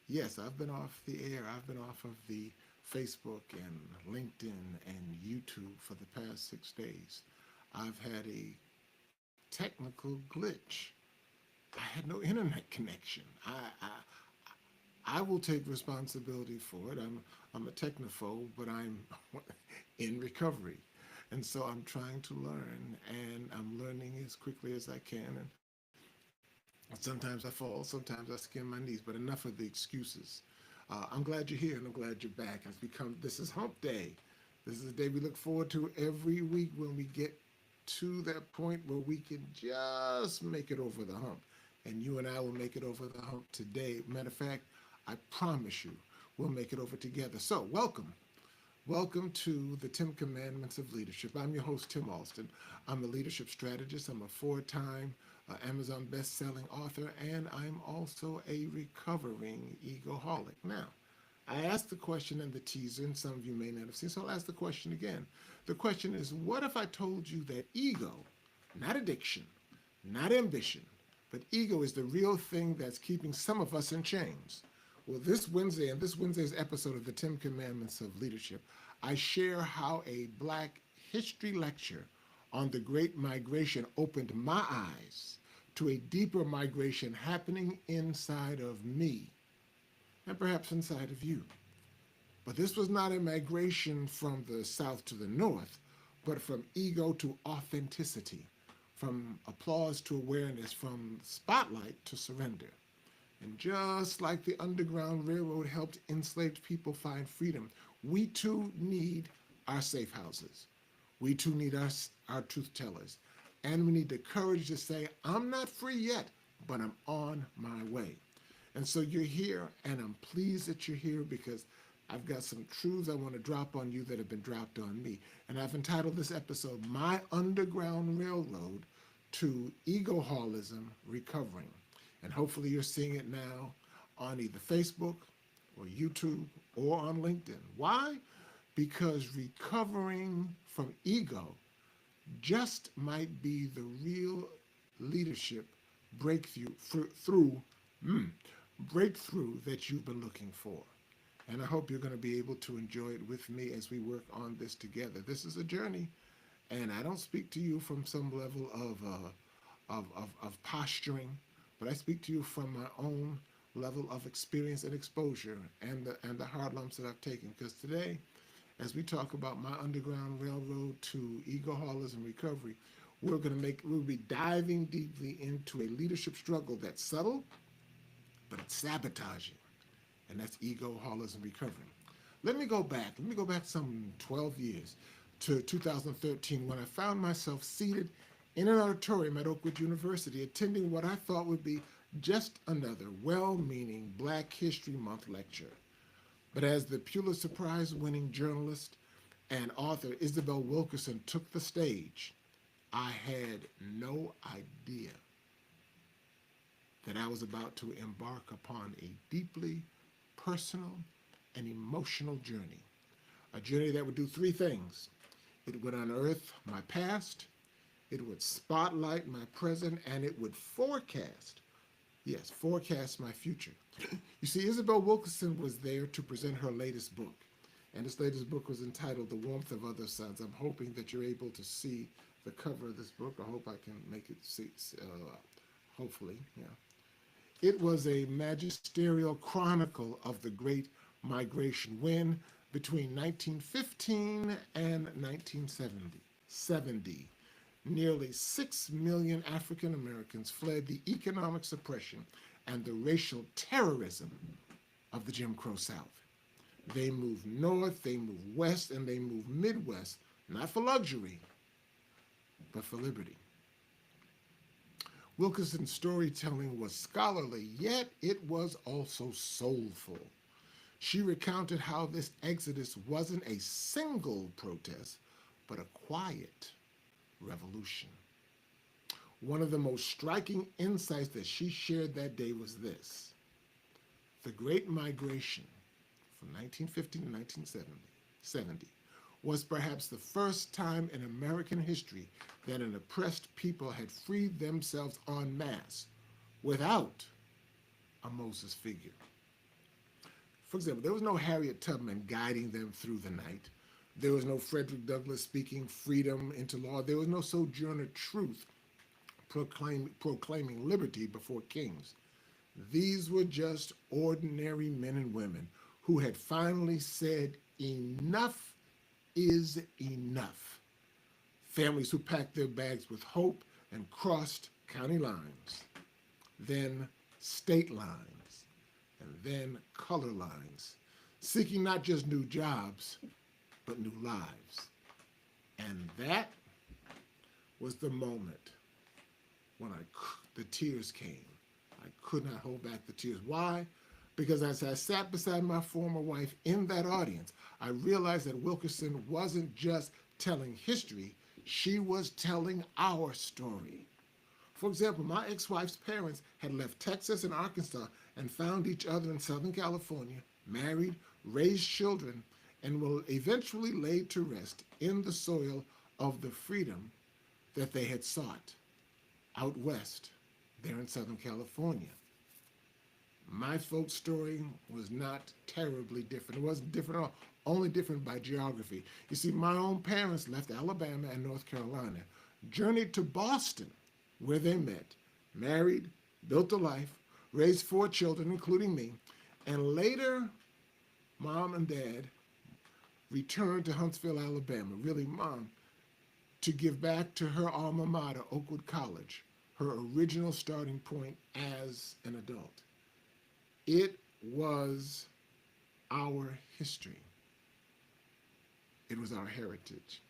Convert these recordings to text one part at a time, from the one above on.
Yes, I've been off the air. I've been off of the Facebook and LinkedIn and YouTube for the past 6 days. I've had a technical glitch. I had no internet connection. I will take responsibility for it. I'm a technophobe, but I'm in recovery. And so I'm trying to learn, and I'm learning as quickly as I can. And sometimes I fall, sometimes I skin my knees, but enough of the excuses. I'm glad you're here, and I'm glad you're back. This is Hump Day. This is a day we look forward to every week when we get to that point where we can just make it over the hump. And you and I will make it over the hump today. Matter of fact, I promise you, we'll make it over together. So, welcome. Welcome to the 10 Commandments of Leadership. I'm your host, Tim Alston. I'm a leadership strategist. I'm a four-time Amazon best-selling author, and I'm also a recovering egoholic. Now, I asked the question in the teaser, and some of you may not have seen, so I'll ask the question again. The question is, what if I told you that ego, not addiction, not ambition, but ego is the real thing that's keeping some of us in chains? Well, this Wednesday, and this Wednesday's episode of the 10 Commandments of Leadership, I share how a Black history lecture on the Great Migration opened my eyes to a deeper migration happening inside of me and perhaps inside of you. But this was not a migration from the south to the north, but from ego to authenticity, from applause to awareness, from spotlight to surrender. And just like the Underground Railroad helped enslaved people find freedom, we too need our safe houses. We too need our truth tellers. And we need the courage to say, I'm not free yet, but I'm on my way. And so you're here, and I'm pleased that you're here because I've got some truths I want to drop on you that have been dropped on me. And I've entitled this episode, My Underground Railroad to Egoholism Recovering. And hopefully you're seeing it now on either Facebook or YouTube or on LinkedIn. Why? Because recovering from ego just might be the real leadership breakthrough breakthrough that you've been looking for. And I hope you're going to be able to enjoy it with me as we work on this together. This is a journey, and I don't speak to you from some level of posturing, but I speak to you from my own level of experience and exposure and the hard lumps that I've taken. Because today, as we talk about my underground railroad to egoholism recovery, we'll be diving deeply into a leadership struggle that's subtle, but it's sabotaging, and that's egoholism recovery. Let me go back some 12 years to 2013 when I found myself seated in an auditorium at Oakwood University attending what I thought would be just another well-meaning Black History Month lecture. But as the Pulitzer Prize-winning journalist and author Isabel Wilkerson took the stage, I had no idea that I was about to embark upon a deeply personal and emotional journey. A journey that would do three things. It would unearth my past, it would spotlight my present, and it would forecast my future. You see, Isabel Wilkerson was there to present her latest book. And this latest book was entitled The Warmth of Other Suns. I'm hoping that you're able to see the cover of this book. I hope I can make it see, hopefully, yeah. It was a magisterial chronicle of the Great Migration when, between 1915 and 1970, nearly 6 million African Americans fled the economic suppression and the racial terrorism of the Jim Crow South. They moved north, they moved west, and they moved Midwest, not for luxury, but for liberty. Wilkerson's storytelling was scholarly, yet it was also soulful. She recounted how this exodus wasn't a single protest, but a quiet revolution. One of the most striking insights that she shared that day was this: the Great Migration from 1950 to 1970 was perhaps the first time in American history that an oppressed people had freed themselves en masse without a Moses figure. For example, there was no Harriet Tubman guiding them through the night. There was no Frederick Douglass speaking freedom into law. There was no Sojourner Truth proclaiming liberty before kings. These were just ordinary men and women who had finally said, enough is enough. Families who packed their bags with hope and crossed county lines, then state lines, and then color lines, seeking not just new jobs, but new lives. And that was the moment when the tears came. I could not hold back the tears. Why? Because as I sat beside my former wife in that audience, I realized that Wilkerson wasn't just telling history, she was telling our story. For example, my ex-wife's parents had left Texas and Arkansas and found each other in Southern California, married, raised children, and were eventually laid to rest in the soil of the freedom that they had sought out west, there in Southern California. My folks' story was not terribly different. It wasn't different at all, only different by geography. You see, my own parents left Alabama and North Carolina, journeyed to Boston, where they met, married, built a life, raised 4 children, including me, and later, Mom and Dad returned to Huntsville, Alabama, really Mom, to give back to her alma mater, Oakwood College, her original starting point as an adult. It was our history. It was our heritage.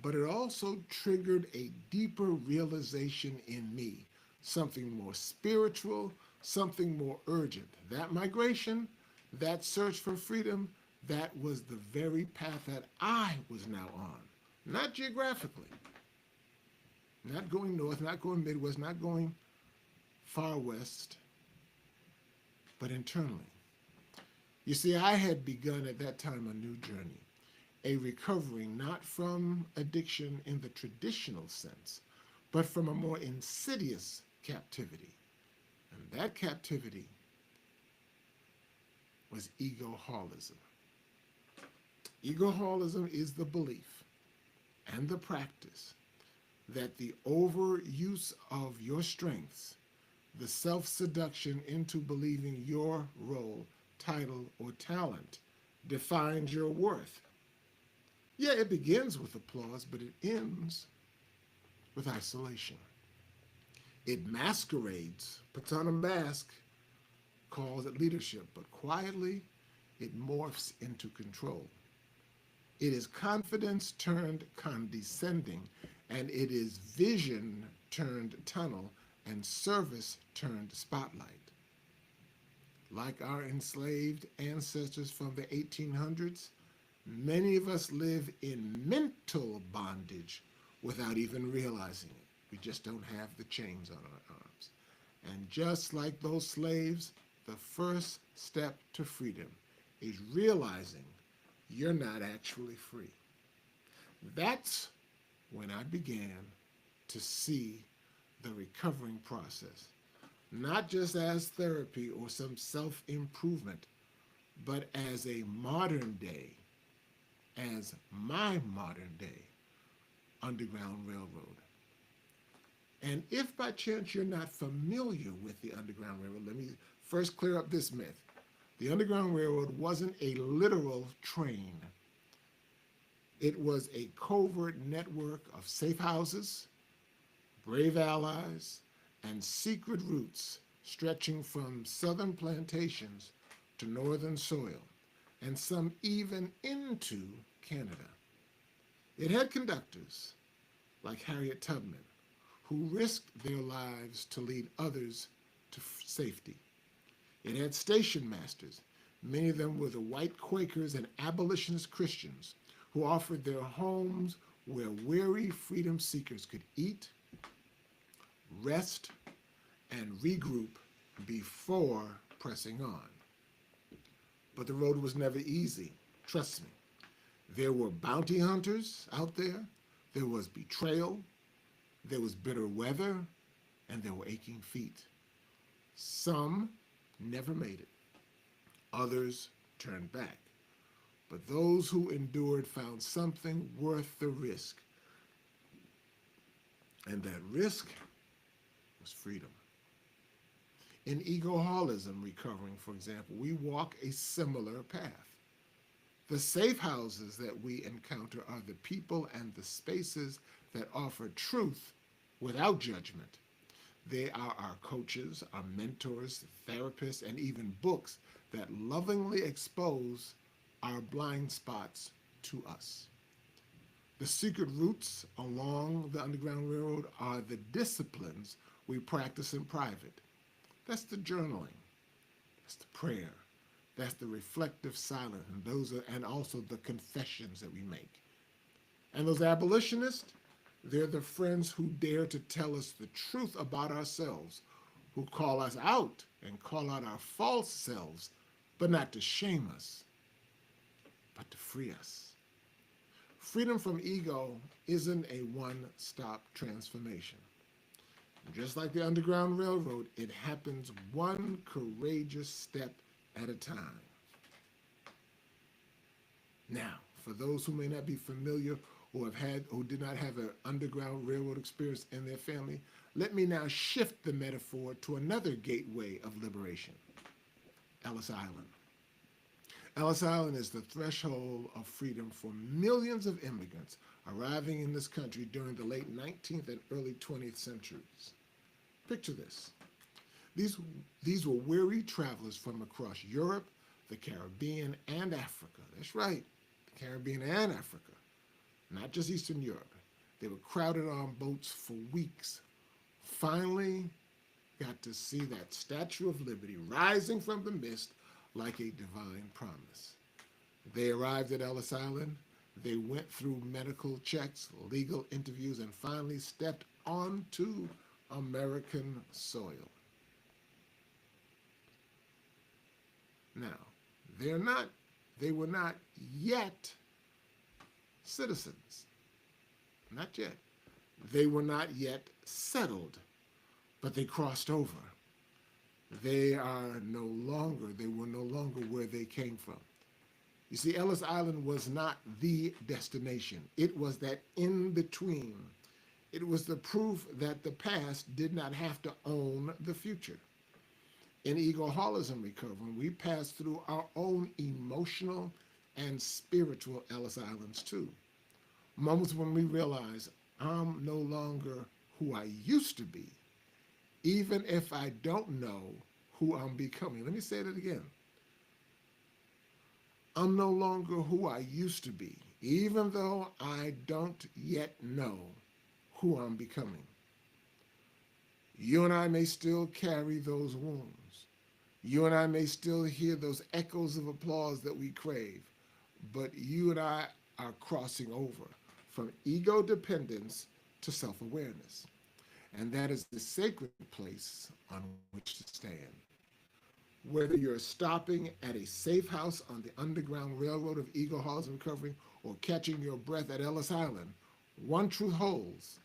But it also triggered a deeper realization in me, something more spiritual, something more urgent. That migration, that search for freedom, that was the very path that I was now on. Not geographically, not going north, not going Midwest, not going far west, but internally. You see, I had begun at that time a new journey, a recovery not from addiction in the traditional sense, but from a more insidious captivity. And that captivity was egoholism. Egoholism is the belief and the practice that the overuse of your strengths, the self-seduction into believing your role, title, or talent defines your worth. Yeah, it begins with applause, but it ends with isolation. It masquerades, puts on a mask, calls it leadership, but quietly it morphs into control. It is confidence turned condescending, and it is vision turned tunnel, and service turned spotlight. Like our enslaved ancestors from the 1800s, many of us live in mental bondage without even realizing it. We just don't have the chains on our arms. And just like those slaves, the first step to freedom is realizing you're not actually free. That's when I began to see the recovering process, not just as therapy or some self-improvement, but as a modern day, as my modern day Underground Railroad. And if by chance you're not familiar with the Underground Railroad, let me first clear up this myth. The Underground Railroad wasn't a literal train. It was a covert network of safe houses, brave allies, and secret routes stretching from southern plantations to northern soil, and some even into Canada. It had conductors like Harriet Tubman, who risked their lives to lead others to safety. It had station masters, many of them were the white Quakers and abolitionist Christians, who offered their homes where weary freedom seekers could eat, rest, and regroup before pressing on. But the road was never easy, trust me. There were bounty hunters out there, there was betrayal, there was bitter weather, and there were aching feet. Some never made it, others turned back. But those who endured found something worth the risk. And that risk was freedom. In egoholism recovering, for example, we walk a similar path. The safe houses that we encounter are the people and the spaces that offer truth without judgment. They are our coaches, our mentors, therapists, and even books that lovingly expose our blind spots to us. The secret routes along the Underground Railroad are the disciplines we practice in private. That's the journaling, that's the prayer, that's the reflective silence, and also the confessions that we make. And those abolitionists, they're the friends who dare to tell us the truth about ourselves, who call us out and call out our false selves, but not to shame us, but to free us. Freedom from ego isn't a one-stop transformation. Just like the Underground Railroad, it happens one courageous step at a time. Now, for those who may not be familiar or who did not have an Underground Railroad experience in their family, let me now shift the metaphor to another gateway of liberation, Ellis Island. Ellis Island is the threshold of freedom for millions of immigrants arriving in this country during the late 19th and early 20th centuries. Picture this. These were weary travelers from across Europe, the Caribbean, and Africa. That's right, the Caribbean and Africa, not just Eastern Europe. They were crowded on boats for weeks. Finally got to see that Statue of Liberty rising from the mist like a divine promise. They arrived at Ellis Island. They went through medical checks, legal interviews, and finally stepped onto American soil. Now, they were not yet citizens. Not yet. They were not yet settled, but they crossed over. They were no longer where they came from. You see, Ellis Island was not the destination. It was that in-between. It was the proof that the past did not have to own the future. In egoholism recovery, we pass through our own emotional and spiritual Ellis Islands too. Moments when we realize I'm no longer who I used to be, even if I don't know who I'm becoming. Let me say that again. I'm no longer who I used to be, even though I don't yet know who I'm becoming. You and I may still carry those wounds. You and I may still hear those echoes of applause that we crave, but you and I are crossing over from ego dependence to self-awareness. And that is the sacred place on which to stand. Whether you're stopping at a safe house on the Underground Railroad of egoholism recovery or catching your breath at Ellis Island, one truth holds: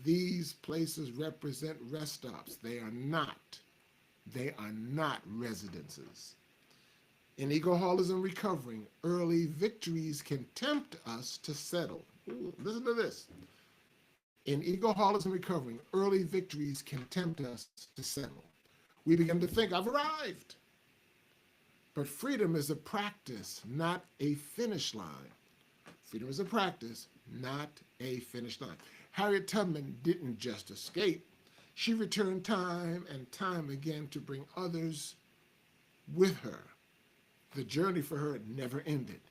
these places represent rest stops. They are not residences. In egoholism recovering, early victories can tempt us to settle. Ooh, listen to this. In egoholism recovering, early victories can tempt us to settle. We begin to think, I've arrived. But freedom is a practice, not a finish line. Freedom is a practice, not a finish line. Harriet Tubman didn't just escape. She returned time and time again to bring others with her. The journey for her never ended,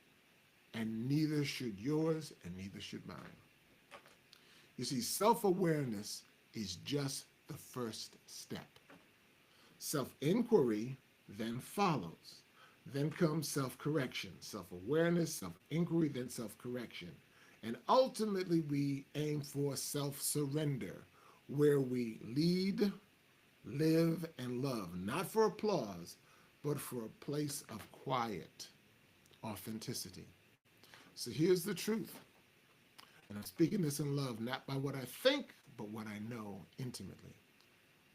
and neither should yours and neither should mine. You see, self-awareness is just the first step. Self-inquiry then follows. Then comes self-correction, self-awareness, self-inquiry, then self-correction. And ultimately, we aim for self-surrender, where we lead, live, and love, not for applause, but for a place of quiet authenticity. So here's the truth. And I'm speaking this in love, not by what I think, but what I know intimately.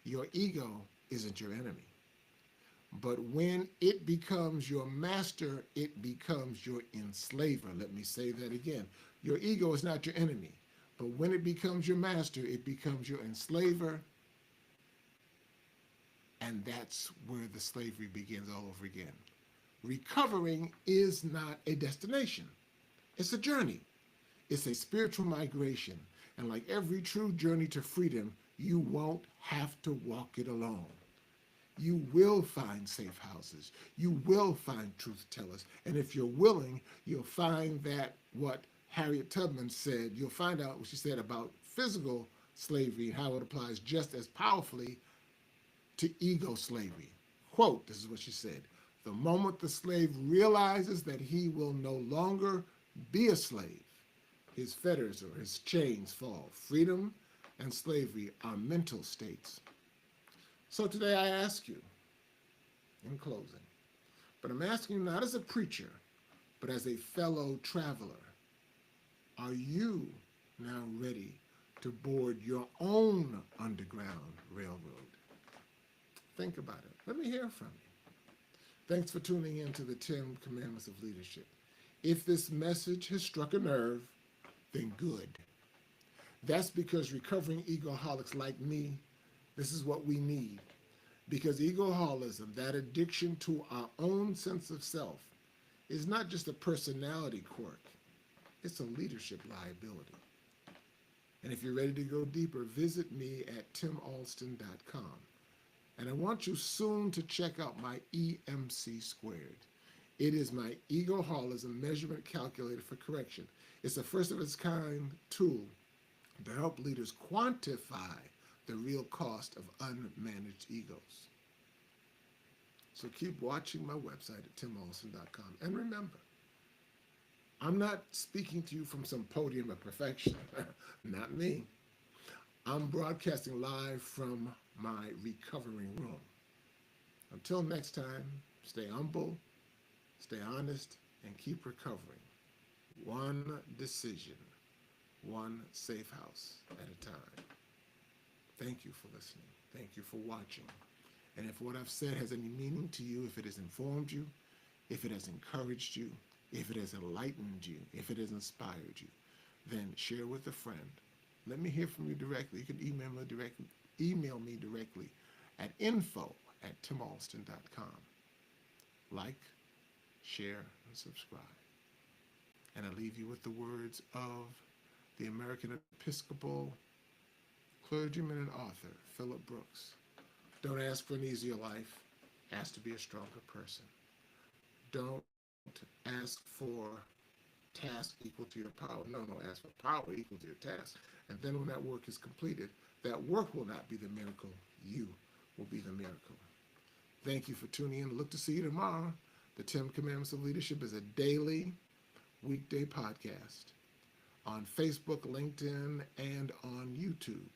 Your ego isn't your enemy. But when it becomes your master, it becomes your enslaver. Let me say that again. Your ego is not your enemy, but when it becomes your master, it becomes your enslaver, and that's where the slavery begins all over again. Recovering is not a destination, it's a journey. It's a spiritual migration. And like every true journey to freedom, you won't have to walk it alone. You will find safe houses. You will find truth tellers. And if you're willing, you'll find that what Harriet Tubman said, you'll find out what she said about physical slavery and how it applies just as powerfully to ego slavery. Quote, this is what she said: the moment the slave realizes that he will no longer be a slave, his fetters or his chains fall. Freedom and slavery are mental states. So today I ask you, in closing, but I'm asking you not as a preacher, but as a fellow traveler, are you now ready to board your own underground railroad? Think about it. Let me hear from you. Thanks for tuning in to the 10 Commandments of Leadership. If this message has struck a nerve, then good. That's because recovering egoholics like me, this is what we need. Because egoholism, that addiction to our own sense of self, is not just a personality quirk, it's a leadership liability. And if you're ready to go deeper, visit me at timalston.com. And I want you soon to check out my EMC squared. It is my egoholism measurement calculator for correction. It's a first of its kind tool to help leaders quantify the real cost of unmanaged egos. So keep watching my website at timalston.com. And remember, I'm not speaking to you from some podium of perfection. Not me. I'm broadcasting live from my recovering room. Until next time, stay humble, stay honest, and keep recovering. One decision, one safe house at a time. Thank you for listening. Thank you for watching. And if what I've said has any meaning to you, if it has informed you, if it has encouraged you, if it has enlightened you, if it has inspired you, then share with a friend. Let me hear from you directly. You can email me directly at info@timalston.com. Like, share, and subscribe. And I leave you with the words of the American Episcopal clergyman and author, Philip Brooks. Don't ask for an easier life. Ask to be a stronger person. Don't ask for task equal to your power. No, ask for power equal to your task. And then when that work is completed, that work will not be the miracle. You will be the miracle. Thank you for tuning in. Look to see you tomorrow. The 10 Commandments of Leadership is a daily, weekday podcast on Facebook, LinkedIn, and on YouTube.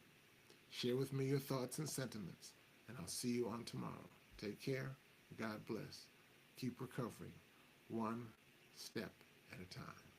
Share with me your thoughts and sentiments, and I'll see you on tomorrow. Take care. God bless. Keep recovering, one step at a time.